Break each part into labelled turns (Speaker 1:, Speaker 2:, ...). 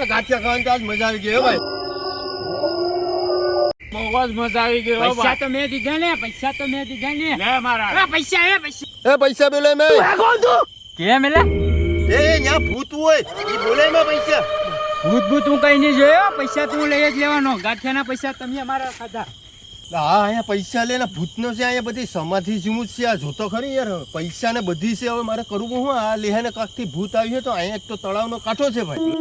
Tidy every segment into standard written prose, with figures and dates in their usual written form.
Speaker 1: ગાંઠિયા ખાવાની તો આજ મજા આવી ગઈ હો ભાઈ.
Speaker 2: બહુ જ મજા આવી ગઈ.
Speaker 3: પૈસા તો મેં દીધા ને, પૈસા તો મેં દીધા ને.
Speaker 2: લે મારા
Speaker 3: પૈસા પૈસા
Speaker 1: એ પૈસા બોલે મેં
Speaker 3: કેમ એલા
Speaker 1: એ ન્યા ભૂત હોય એ બોલે માં પૈસા.
Speaker 3: ભૂત હું કઈ નહીં જોયો. પૈસા તું લઈ જ લેવાનો. ગાંઠિયાના પૈસા તમે અમારા ખાધા.
Speaker 1: હા અહીંયા પૈસા લે ને ભૂતનો છે. અહીંયા બધી સમાધિ જેવું જ છે. આ જોતો ખરી યાર પૈસા ને બધી છે. હવે મારે કરવું હું આ લેહે ને કાંકથી ભૂત આવ્યું તો અહીંયા એક તો તળાવનો કાંઠો છે ભાઈ.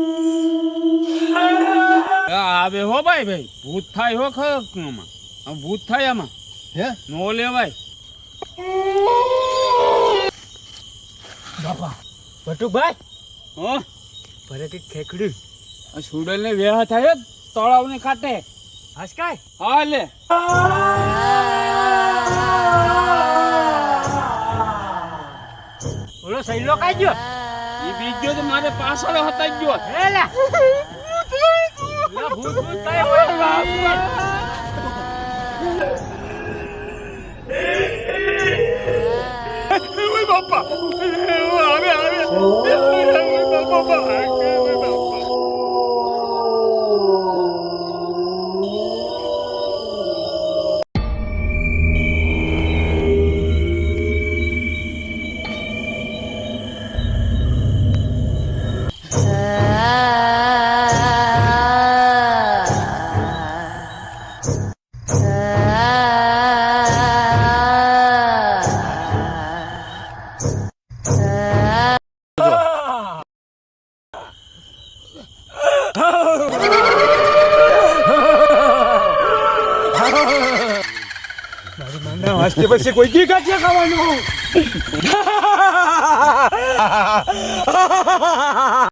Speaker 2: આવે હો ભાઈ ભૂત થાય હો ખમાં ભૂત થાય આમાં
Speaker 1: હે
Speaker 2: નો લેવાય.
Speaker 3: બાપા ભટુભાઈ
Speaker 2: હો
Speaker 3: ભરે કઈ ખેકડ્યું.
Speaker 2: આ સુડલ ને વેહ થાય તળાવ ને કાંઠે.
Speaker 3: હસકાય
Speaker 2: હા લે
Speaker 3: ઓલો સૈલો કાઈ ગયો.
Speaker 2: ઈ બીજો તો મારે પાછળ હતા ગયો.
Speaker 3: એલા ભૂત ભૂત થાય
Speaker 2: બાપા આવે બાપા.
Speaker 3: પછી કોઈ દી ગાંઠિયા ખાવાનું.